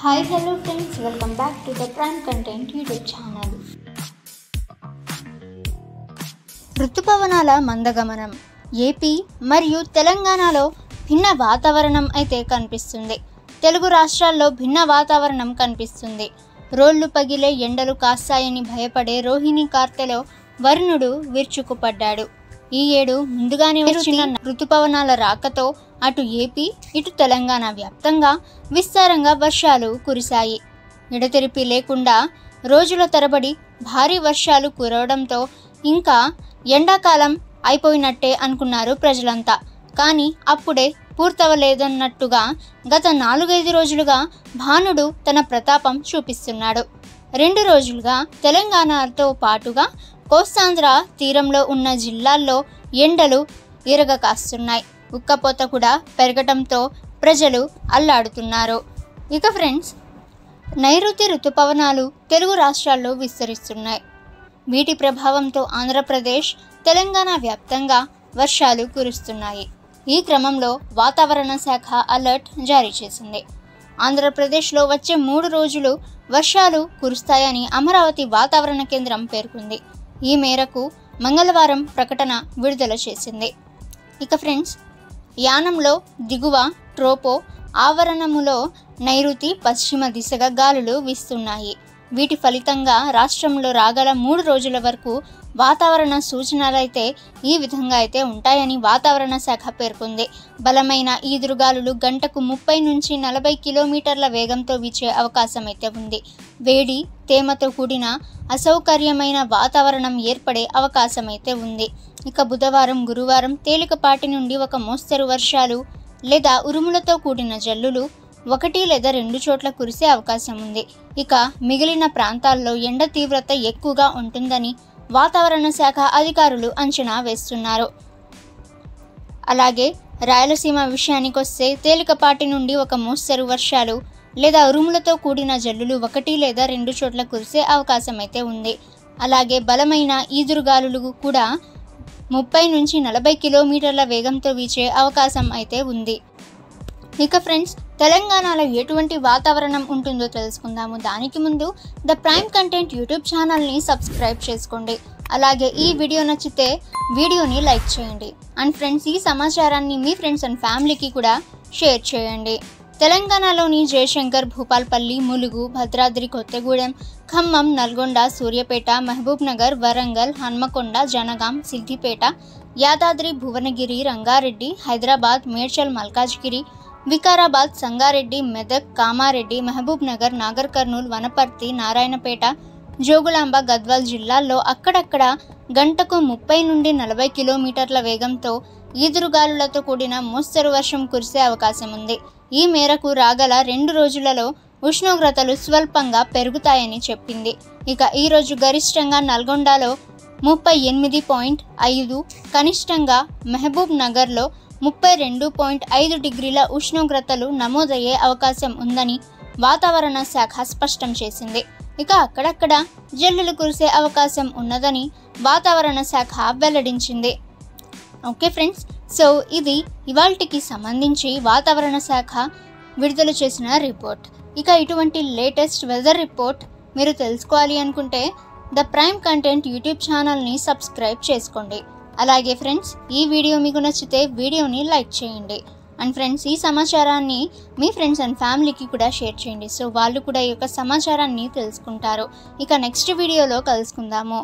Hi, hello friends, welcome back to the Prime Content YouTube channel. ఋతుపవనాల మందగమనం AP మరియు తెలంగాణలో భిన్న వాతావరణం అయితే కనిపిస్తుంది. తెలుగు రాష్ట్రాల్లో భిన్న వాతావరణం కనిపిస్తుంది. రోళ్లు పగిలే ఎండలు కాస్తాయని భయపడే రోహిణి కార్తెలో వరుణుడు విరుచుకుపడ్డాడు. ఈ ఏడు ముందుగానే వచ్చిన ఋతుపవనాల రాకతో అటు ఏపీ ఇటు తెలంగాణ వ్యాప్తంగా విస్తారంగా వర్షాలు కురిశాయి. ఎడతెరిపి లేకుండా రోజుల తరబడి భారీ వర్షాలు కురవడంతో ఇంకా ఎండాకాలం అయిపోయినట్టే అనుకున్నారు ప్రజలంతా. కానీ అప్పుడే పూర్తవలేదన్నట్టుగా గత 4-5 రోజులుగా భానుడు తన ప్రతాపం చూపిస్తున్నాడు. 2 రోజులుగా తెలంగాణతో పాటుగా కోస్తాంధ్ర తీరంలో ఉన్న జిల్లాల్లో ఎండలు ఇరగ కాస్తున్నాయి. ఉక్కపోత కూడా పెరగటంతో ప్రజలు అల్లాడుతున్నారు. ఇక ఫ్రెండ్స్, నైరుతి ఋతుపవనాలు తెలుగు రాష్ట్రాల్లో విస్తరిస్తున్నాయి. వీటి ప్రభావంతో ఆంధ్రప్రదేశ్, తెలంగాణ వ్యాప్తంగా వర్షాలు కురుస్తున్నాయి. ఈ క్రమంలో వాతావరణ శాఖ అలర్ట్ జారీ చేసింది. ఆంధ్రప్రదేశ్లో వచ్చే 3 రోజులు వర్షాలు కురుస్తాయని అమరావతి వాతావరణ కేంద్రం పేర్కొంది. ఈ మేరకు మంగళవారం ప్రకటన విడుదల చేసింది. ఇక ఫ్రెండ్స్, యానంలో దిగువ ట్రోపో ఆవరణములో నైరుతి పశ్చిమ దిశగా గాలులు వీస్తున్నాయి. వీటి ఫలితంగా రాష్ట్రంలో రాగల 3 రోజుల వరకు వాతావరణ సూచనలైతే ఈ విధంగా అయితే ఉంటాయని వాతావరణ శాఖ పేర్కొంది. బలమైన ఈదురుగాలులు గంటకు 30 నుంచి 40 కిలోమీటర్ల వేగంతో వీచే అవకాశం అయితే ఉంది. వేడి, తేమతో కూడిన అసౌకర్యమైన వాతావరణం ఏర్పడే అవకాశం అయితే ఉంది. ఇక బుధవారం, గురువారం తేలికపాటి నుండి ఒక మోస్తరు వర్షాలు లేదా ఉరుములతో కూడిన జల్లులు 1 లేదా 2 చోట్ల కురిసే అవకాశం ఉంది. ఇక మిగిలిన ప్రాంతాల్లో ఎండ తీవ్రత ఎక్కువగా ఉంటుందని వాతావరణ శాఖ అధికారులు అంచనా వేస్తున్నారు. అలాగే రాయలసీమ విషయానికొస్తే తేలికపాటి నుండి ఒక మోస్తరు వర్షాలు లేదా ఉరుములతో కూడిన జల్లులు 1 లేదా 2 చోట్ల కురిసే అవకాశం అయితే ఉంది. అలాగే బలమైన ఈదురుగాలులు కూడా 30 నుంచి 40 కిలోమీటర్ల వేగంతో వీచే అవకాశం అయితే ఉంది. ఇక ఫ్రెండ్స్, తెలంగాణలో ఎటువంటి వాతావరణం ఉంటుందో తెలుసుకుందాము. దానికి ముందు ద ప్రైమ్ కంటెంట్ యూట్యూబ్ ఛానల్ని సబ్స్క్రైబ్ చేసుకోండి. అలాగే ఈ వీడియో నచ్చితే వీడియోని లైక్ చేయండి. అండ్ ఫ్రెండ్స్, ఈ సమాచారాన్ని మీ ఫ్రెండ్స్ అండ్ ఫ్యామిలీకి కూడా షేర్ చేయండి. తెలంగాణలోని జయశంకర్, భూపాల్పల్లి, ములుగు, భద్రాద్రి కొత్తగూడెం, ఖమ్మం, నల్గొండ, సూర్యాపేట, మహబూబ్ నగర్, వరంగల్, హన్మకొండ, జనగాం, సిద్దిపేట, యాదాద్రి, భువనగిరి, రంగారెడ్డి, హైదరాబాద్, మేడ్చల్, మల్కాజ్గిరి, వికారాబాద్, సంగారెడ్డి, మెదక్, కామారెడ్డి, మహబూబ్ నగర్, నాగర్ కర్నూల్, వనపర్తి, నారాయణపేట, జోగులాంబ, గద్వాల్ జిల్లాల్లో అక్కడక్కడ గంటకు 30 నుండి 40 కిలోమీటర్ల వేగంతో ఈదురుగాలులతో కూడిన మోస్తరు వర్షం కురిసే అవకాశం ఉంది. ఈ మేరకు రాగల 2 రోజులలో ఉష్ణోగ్రతలు స్వల్పంగా పెరుగుతాయని చెప్పింది. ఇక ఈరోజు గరిష్టంగా నల్గొండలో 38.5, కనిష్టంగా మహబూబ్ నగర్లో 32.5 డిగ్రీల ఉష్ణోగ్రతలు నమోదయ్యే అవకాశం ఉందని వాతావరణ శాఖ స్పష్టం చేసింది. ఇక అక్కడక్కడ జల్లులు కురిసే అవకాశం ఉన్నదని వాతావరణ శాఖ వెల్లడించింది. ఓకే ఫ్రెండ్స్, సో ఇది ఇవాల్టికి సంబంధించి వాతావరణ శాఖ విడుదల చేసిన రిపోర్ట్. ఇక ఇటువంటి లేటెస్ట్ వెదర్ రిపోర్ట్ మీరు తెలుసుకోవాలి అనుకుంటే ద ప్రైమ్ కంటెంట్ యూట్యూబ్ ఛానల్ని సబ్స్క్రైబ్ చేసుకోండి. అలాగే ఫ్రెండ్స్, ఈ వీడియో మీకు నచ్చితే వీడియోని లైక్ చేయండి. అండ్ ఫ్రెండ్స్, ఈ సమాచారాన్ని మీ ఫ్రెండ్స్ అండ్ ఫ్యామిలీకి కూడా షేర్ చేయండి. సో వాళ్ళు కూడా ఈ యొక్క సమాచారాన్ని తెలుసుకుంటారు. ఇక నెక్స్ట్ వీడియోలో కలుసుకుందాము.